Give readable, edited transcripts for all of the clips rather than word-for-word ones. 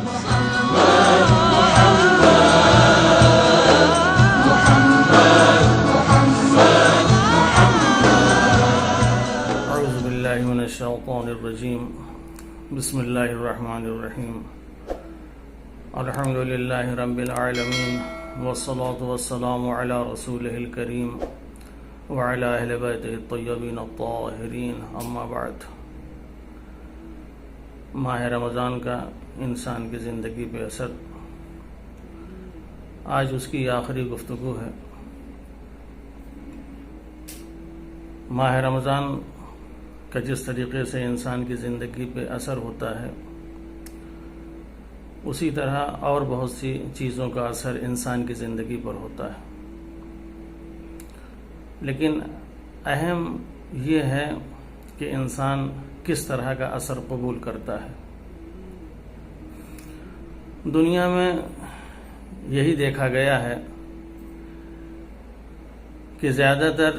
اعوذ باللہ من الشیطان الرجیم بسم اللہ الرحمن الرحیم الحمد للہ رب العالمین والصلاة والسلام علی رسولہ الکریم وعلی اہل بیتہ الطیبین الطاہرین اما بعد۔ ماہ رمضان کا انسان کی زندگی پہ اثر، آج اس کی آخری گفتگو ہے۔ ماہ رمضان کا جس طریقے سے انسان کی زندگی پہ اثر ہوتا ہے، اسی طرح اور بہت سی چیزوں کا اثر انسان کی زندگی پر ہوتا ہے، لیکن اہم یہ ہے کہ انسان کس طرح کا اثر قبول کرتا ہے۔ دنیا میں یہی دیکھا گیا ہے کہ زیادہ تر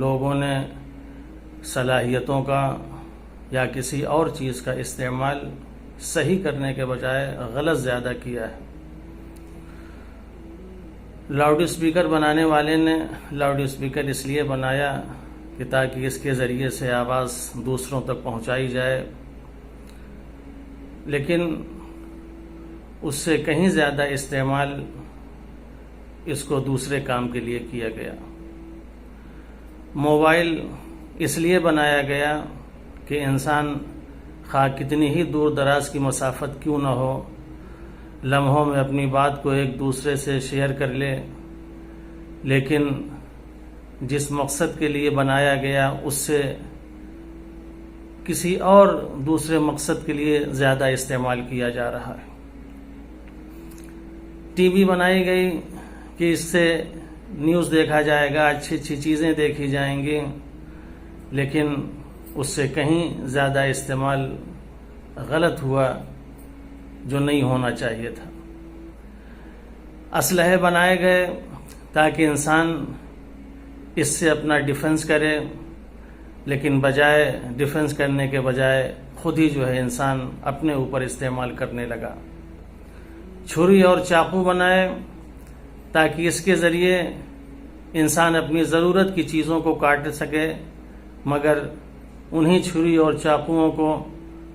لوگوں نے صلاحیتوں کا یا کسی اور چیز کا استعمال صحیح کرنے کے بجائے غلط زیادہ کیا ہے۔ لاؤڈ اسپیکر بنانے والے نے لاؤڈ اسپیکر اس لیے بنایا کہ تاکہ اس کے ذریعے سے آواز دوسروں تک پہنچائی جائے، لیکن اس سے کہیں زیادہ استعمال اس کو دوسرے کام کے لیے کیا گیا۔ موبائل اس لیے بنایا گیا کہ انسان خواہ کتنی ہی دور دراز کی مسافت کیوں نہ ہو، لمحوں میں اپنی بات کو ایک دوسرے سے شیئر کر لے، لیکن جس مقصد کے لیے بنایا گیا اس سے کسی اور دوسرے مقصد کے لیے زیادہ استعمال کیا جا رہا ہے۔ ٹی وی بنائی گئی کہ اس سے نیوز دیکھا جائے گا، اچھی اچھی چیزیں دیکھی جائیں گی، لیکن اس سے کہیں زیادہ استعمال غلط ہوا جو نہیں ہونا چاہیے تھا۔ اسلحے بنائے گئے تاکہ انسان اس سے اپنا ڈیفنس کرے، لیکن بجائے ڈیفنس کرنے کے بجائے خود ہی جو ہے انسان اپنے اوپر استعمال کرنے لگا۔ چھری اور چاقو بنائے تاکہ اس کے ذریعے انسان اپنی ضرورت کی چیزوں کو کاٹ سکے، مگر انہی چھری اور چاقوؤں کو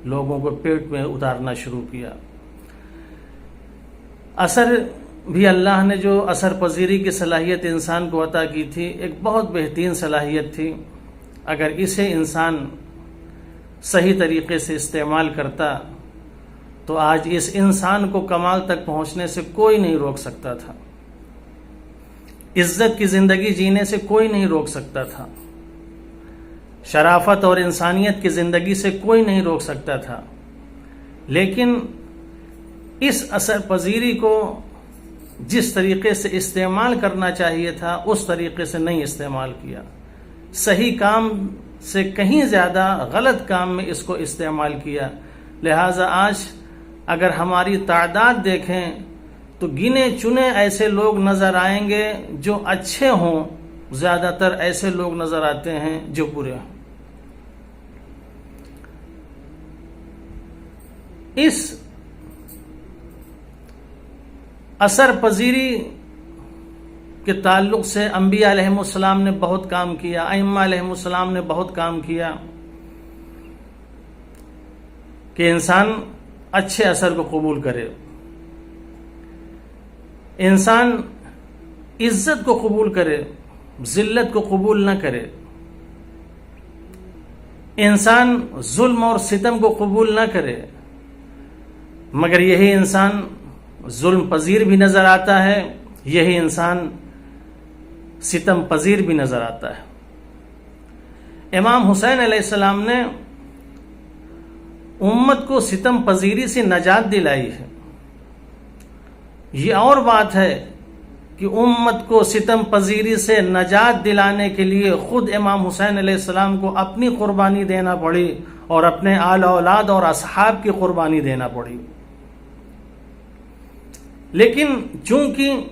لوگوں کو پیٹ میں اتارنا شروع کیا۔ اثر بھی اللہ نے جو اثر پذیری کی صلاحیت انسان کو عطا کی تھی، ایک بہت بہترین صلاحیت تھی۔ اگر اسے انسان صحیح طریقے سے استعمال کرتا تو آج اس انسان کو کمال تک پہنچنے سے کوئی نہیں روک سکتا تھا، عزت کی زندگی جینے سے کوئی نہیں روک سکتا تھا، شرافت اور انسانیت کی زندگی سے کوئی نہیں روک سکتا تھا، لیکن اس اثر پذیری کو جس طریقے سے استعمال کرنا چاہیے تھا اس طریقے سے نہیں استعمال کیا۔ صحیح کام سے کہیں زیادہ غلط کام میں اس کو استعمال کیا۔ لہٰذا آج اگر ہماری تعداد دیکھیں تو گنے چنے ایسے لوگ نظر آئیں گے جو اچھے ہوں، زیادہ تر ایسے لوگ نظر آتے ہیں جو برے ہیں۔ اس اثر پذیری کے تعلق سے انبیاء علیہ السلام نے بہت کام کیا، ائمہ علیہ السلام نے بہت کام کیا کہ انسان اچھے اثر کو قبول کرے، انسان عزت کو قبول کرے، ذلت کو قبول نہ کرے، انسان ظلم اور ستم کو قبول نہ کرے، مگر یہی انسان ظلم پذیر بھی نظر آتا ہے، یہی انسان ستم پذیر بھی نظر آتا ہے۔ امام حسین علیہ السلام نے امت کو ستم پذیری سے نجات دلائی ہے۔ یہ اور بات ہے کہ امت کو ستم پذیری سے نجات دلانے کے لیے خود امام حسین علیہ السلام کو اپنی قربانی دینا پڑی اور اپنے آل اولاد اور اصحاب کی قربانی دینا پڑی، لیکن چونکہ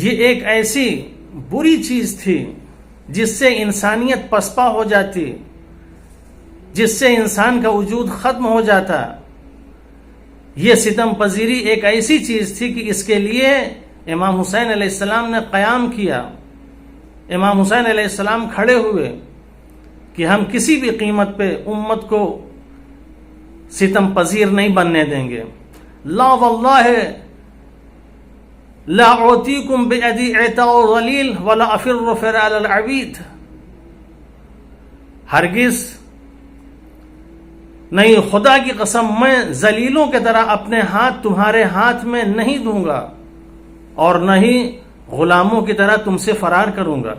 یہ ایک ایسی بری چیز تھی جس سے انسانیت پسپا ہو جاتی، جس سے انسان کا وجود ختم ہو جاتا. یہ ستم پذیری ایک ایسی چیز تھی کہ اس کے لیے امام حسین علیہ السلام نے قیام کیا. امام حسین علیہ السلام کھڑے ہوئے کہ ہم کسی بھی قیمت پہ امت کو ستم پذیر نہیں بننے دیں گے. لا واللہ لا اعطیکم بیدی اعطاء الذلیل ولا افر فرار العبید. ہرگز نہیں، خدا کی قسم، میں ذلیلوں کی طرح اپنے ہاتھ تمہارے ہاتھ میں نہیں دوں گا اور نہ ہی غلاموں کی طرح تم سے فرار کروں گا.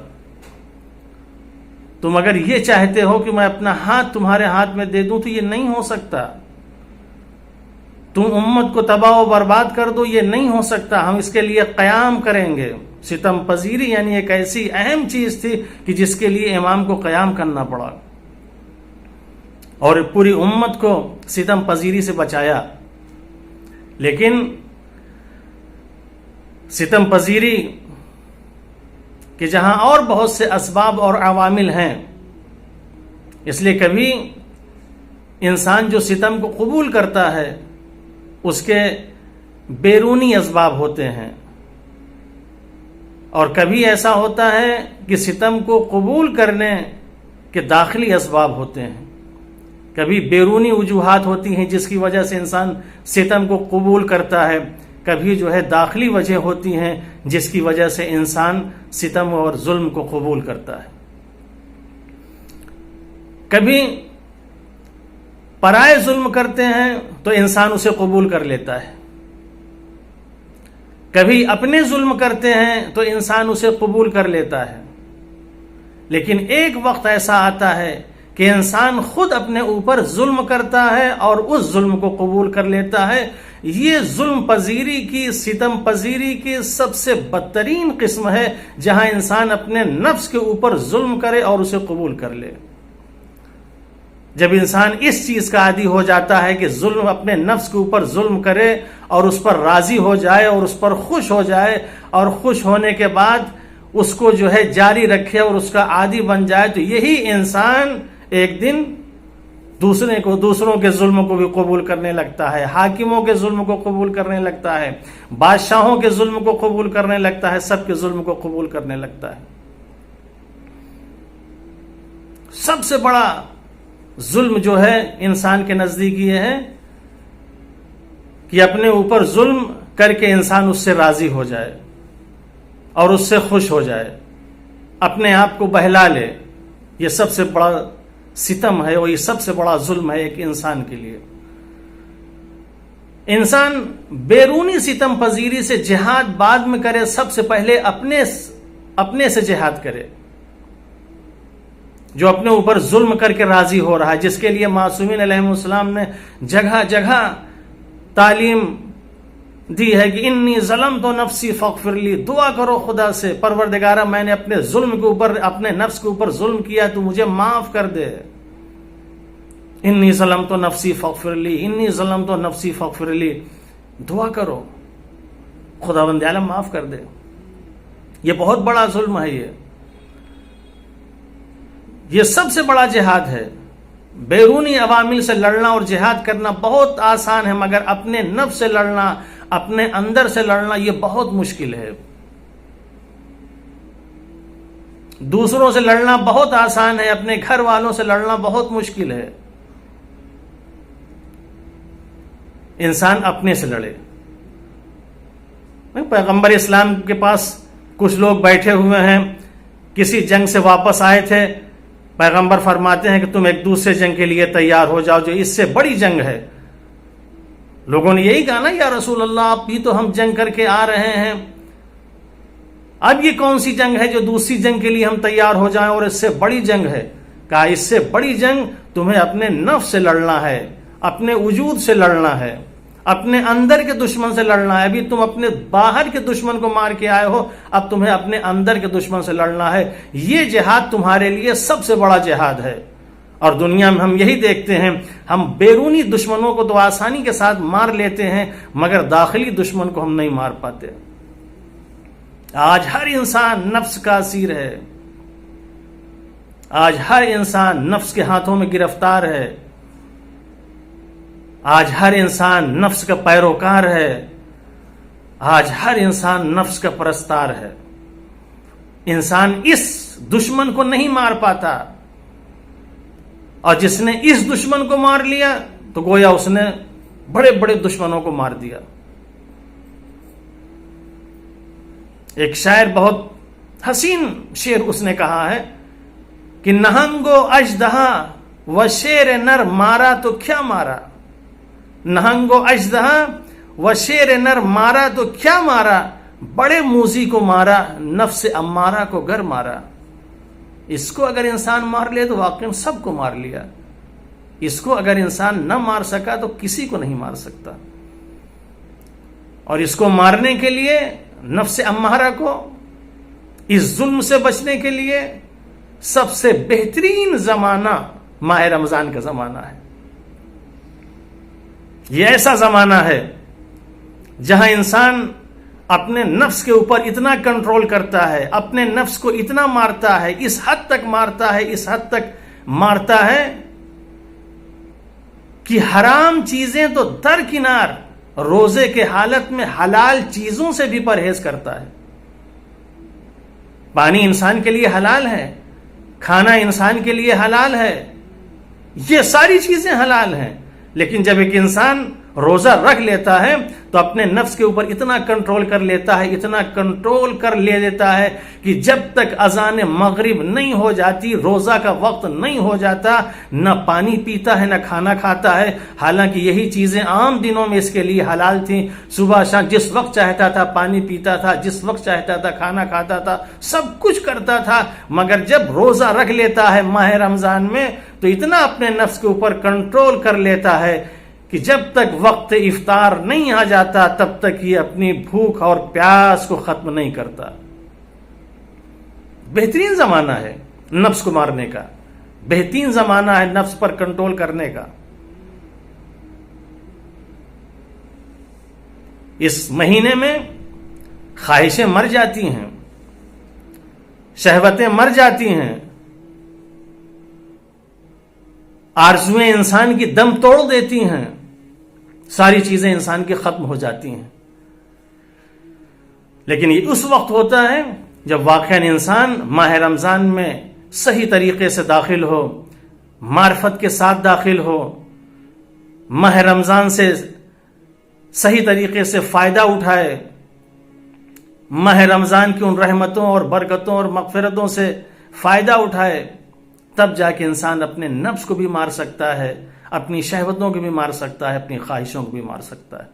تم اگر یہ چاہتے ہو کہ میں اپنا ہاتھ تمہارے ہاتھ میں دے دوں تو یہ نہیں ہو سکتا. تم امت کو تباہ و برباد کر دو، یہ نہیں ہو سکتا. ہم اس کے لیے قیام کریں گے. ستم پذیری یعنی ایک ایسی اہم چیز تھی کہ جس کے لیے امام کو قیام کرنا پڑا اور پوری امت کو ستم پذیری سے بچایا. لیکن ستم پذیری کہ جہاں اور بہت سے اسباب اور عوامل ہیں، اس لیے کبھی انسان جو ستم کو قبول کرتا ہے اس کے بیرونی اسباب ہوتے ہیں، اور کبھی ایسا ہوتا ہے کہ ستم کو قبول کرنے کے داخلی اسباب ہوتے ہیں. کبھی بیرونی وجوہات ہوتی ہیں جس کی وجہ سے انسان ستم کو قبول کرتا ہے، کبھی جو ہے داخلی وجہ ہوتی ہیں جس کی وجہ سے انسان ستم اور ظلم کو قبول کرتا ہے. کبھی پرائے ظلم کرتے ہیں تو انسان اسے قبول کر لیتا ہے، کبھی اپنے ظلم کرتے ہیں تو انسان اسے قبول کر لیتا ہے. لیکن ایک وقت ایسا آتا ہے کہ انسان خود اپنے اوپر ظلم کرتا ہے اور اس ظلم کو قبول کر لیتا ہے. یہ ظلم پذیری کی، ستم پذیری کی سب سے بدترین قسم ہے، جہاں انسان اپنے نفس کے اوپر ظلم کرے اور اسے قبول کر لے. جب انسان اس چیز کا عادی ہو جاتا ہے کہ ظلم، اپنے نفس کے اوپر ظلم کرے اور اس پر راضی ہو جائے اور اس پر خوش ہو جائے، اور خوش ہونے کے بعد اس کو جو ہے جاری رکھے اور اس کا عادی بن جائے، تو یہی انسان ایک دن دوسروں کے ظلم کو بھی قبول کرنے لگتا ہے، حاکموں کے ظلم کو قبول کرنے لگتا ہے، بادشاہوں کے ظلم کو قبول کرنے لگتا ہے، سب کے ظلم کو قبول کرنے لگتا ہے. سب سے بڑا ظلم جو ہے انسان کے نزدیک یہ ہے کہ اپنے اوپر ظلم کر کے انسان اس سے راضی ہو جائے اور اس سے خوش ہو جائے، اپنے آپ کو بہلا لے. یہ سب سے بڑا ستم ہے اور یہ سب سے بڑا ظلم ہے ایک انسان کے لیے. انسان بیرونی ستم پذیری سے جہاد بعد میں کرے، سب سے پہلے اپنے سے جہاد کرے. جو اپنے اوپر ظلم کر کے راضی ہو رہا ہے، جس کے لیے معصومین علیہ السلام نے جگہ جگہ تعلیم دی ہے کہ انی ظلمت نفسی فاغفر لی. دعا کرو خدا سے، پروردگارہ میں نے اپنے ظلم کے اوپر، اپنے نفس کے اوپر ظلم کیا، تو مجھے معاف کر دے. انی ظلمت نفسی فاغفر لی، انی ظلمت نفسی فاغفر لی. دعا کرو خداوند عالم معاف کر دے. یہ بہت بڑا ظلم ہے. یہ سب سے بڑا جہاد ہے. بیرونی عوامل سے لڑنا اور جہاد کرنا بہت آسان ہے، مگر اپنے نفس سے لڑنا، اپنے اندر سے لڑنا، یہ بہت مشکل ہے. دوسروں سے لڑنا بہت آسان ہے، اپنے گھر والوں سے لڑنا بہت مشکل ہے. انسان اپنے سے لڑے. پیغمبر اسلام کے پاس کچھ لوگ بیٹھے ہوئے ہیں، کسی جنگ سے واپس آئے تھے. پیغمبر فرماتے ہیں کہ تم ایک دوسرے جنگ کے لیے تیار ہو جاؤ جو اس سے بڑی جنگ ہے. لوگوں نے یہی کہا نا، یا رسول اللہ آپ بھی تو ہم جنگ کر کے آ رہے ہیں، اب یہ کون سی جنگ ہے جو دوسری جنگ کے لیے ہم تیار ہو جائیں اور اس سے بڑی جنگ ہے. کہا اس سے بڑی جنگ تمہیں اپنے نفس سے لڑنا ہے، اپنے وجود سے لڑنا ہے، اپنے اندر کے دشمن سے لڑنا ہے. ابھی تم اپنے باہر کے دشمن کو مار کے آئے ہو، اب تمہیں اپنے اندر کے دشمن سے لڑنا ہے. یہ جہاد تمہارے لیے سب سے بڑا جہاد ہے. اور دنیا میں ہم یہی دیکھتے ہیں، ہم بیرونی دشمنوں کو تو آسانی کے ساتھ مار لیتے ہیں، مگر داخلی دشمن کو ہم نہیں مار پاتے. آج ہر انسان نفس کا اسیر ہے. آج ہر انسان نفس کے ہاتھوں میں گرفتار ہے، آج ہر انسان نفس کا پیروکار ہے، آج ہر انسان نفس کا پرستار ہے۔ انسان اس دشمن کو نہیں مار پاتا، اور جس نے اس دشمن کو مار لیا تو گویا اس نے بڑے بڑے دشمنوں کو مار دیا۔ ایک شاعر بہت حسین شعر اس نے کہا ہے کہ نہنگو اژدہا و شیر نر مارا تو کیا مارا، نہنگو اژدہا و شیر نر مارا تو کیا مارا، بڑے موذی کو مارا نفس امارہ کو گر مارا۔ اس کو اگر انسان مار لے تو واقعی سب کو مار لیا، اس کو اگر انسان نہ مار سکا تو کسی کو نہیں مار سکتا۔ اور اس کو مارنے کے لیے، نفس امارہ کو اس ظلم سے بچنے کے لیے سب سے بہترین زمانہ ماہ رمضان کا زمانہ ہے۔ یہ ایسا زمانہ ہے جہاں انسان اپنے نفس کے اوپر اتنا کنٹرول کرتا ہے، اپنے نفس کو اتنا مارتا ہے، اس حد تک مارتا ہے، اس حد تک مارتا ہے کہ حرام چیزیں تو درکنار، روزے کے حالت میں حلال چیزوں سے بھی پرہیز کرتا ہے۔ پانی انسان کے لیے حلال ہے، کھانا انسان کے لیے حلال ہے، یہ ساری چیزیں حلال ہیں، لیکن جب ایک انسان روزہ رکھ لیتا ہے تو اپنے نفس کے اوپر اتنا کنٹرول کر لیتا ہے، اتنا کنٹرول کر لے لیتا ہے کہ جب تک اذان مغرب نہیں ہو جاتی، روزہ کا وقت نہیں ہو جاتا، نہ پانی پیتا ہے نہ کھانا کھاتا ہے۔ حالانکہ یہی چیزیں عام دنوں میں اس کے لیے حلال تھیں، صبح شام جس وقت چاہتا تھا پانی پیتا تھا، جس وقت چاہتا تھا کھانا کھاتا تھا، سب کچھ کرتا تھا۔ مگر جب روزہ رکھ لیتا ہے ماہ رمضان میں تو اتنا اپنے نفس کے اوپر کنٹرول کر لیتا ہے کہ جب تک وقت افطار نہیں آ جاتا تب تک یہ اپنی بھوک اور پیاس کو ختم نہیں کرتا۔ بہترین زمانہ ہے نفس کو مارنے کا، بہترین زمانہ ہے نفس پر کنٹرول کرنے کا۔ اس مہینے میں خواہشیں مر جاتی ہیں، شہوتیں مر جاتی ہیں، آرزویں انسان کی دم توڑ دیتی ہیں، ساری چیزیں انسان کی ختم ہو جاتی ہیں۔ لیکن یہ اس وقت ہوتا ہے جب واقعاً انسان ماہ رمضان میں صحیح طریقے سے داخل ہو، معرفت کے ساتھ داخل ہو، ماہ رمضان سے صحیح طریقے سے فائدہ اٹھائے، ماہ رمضان کی ان رحمتوں اور برکتوں اور مغفرتوں سے فائدہ اٹھائے، تب جا کے انسان اپنے نفس کو بھی مار سکتا ہے، اپنی شہوتوں کو بھی مار سکتا ہے، اپنی خواہشوں کو بھی مار سکتا ہے۔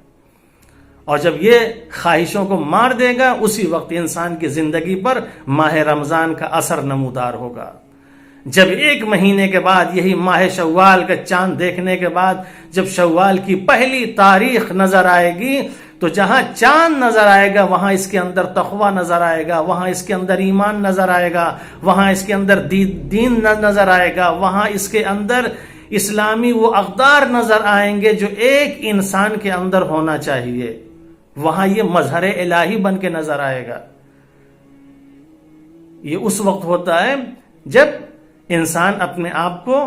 اور جب یہ خواہشوں کو مار دے گا اسی وقت انسان کی زندگی پر ماہ رمضان کا اثر نمودار ہوگا۔ جب ایک مہینے کے بعد یہی ماہ شوال کا چاند دیکھنے کے بعد جب شوال کی پہلی تاریخ نظر آئے گی تو جہاں چاند نظر آئے گا وہاں اس کے اندر تقویٰ نظر آئے گا، وہاں اس کے اندر ایمان نظر آئے گا، وہاں اس کے اندر دین نظر آئے گا، وہاں اس کے اندر اسلامی وہ اقدار نظر آئیں گے جو ایک انسان کے اندر ہونا چاہیے، وہاں یہ مظہر الہی بن کے نظر آئے گا۔ یہ اس وقت ہوتا ہے جب انسان اپنے آپ کو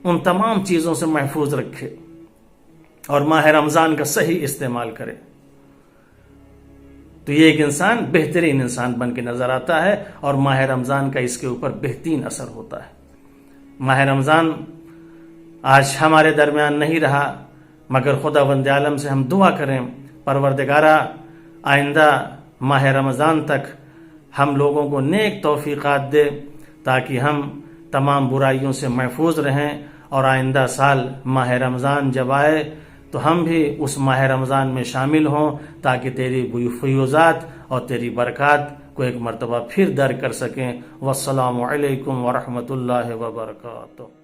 ان تمام چیزوں سے محفوظ رکھے اور ماہ رمضان کا صحیح استعمال کرے، تو یہ ایک انسان بہترین انسان بن کے نظر آتا ہے اور ماہ رمضان کا اس کے اوپر بہترین اثر ہوتا ہے۔ ماہ رمضان آج ہمارے درمیان نہیں رہا، مگر خداوند عالم سے ہم دعا کریں پروردگارہ آئندہ ماہ رمضان تک ہم لوگوں کو نیک توفیقات دے تاکہ ہم تمام برائیوں سے محفوظ رہیں، اور آئندہ سال ماہ رمضان جب آئے تو ہم بھی اس ماہ رمضان میں شامل ہوں تاکہ تیری فیوزات اور تیری برکات کو ایک مرتبہ پھر در کر سکیں۔ والسلام علیکم ورحمۃ اللہ وبرکاتہ۔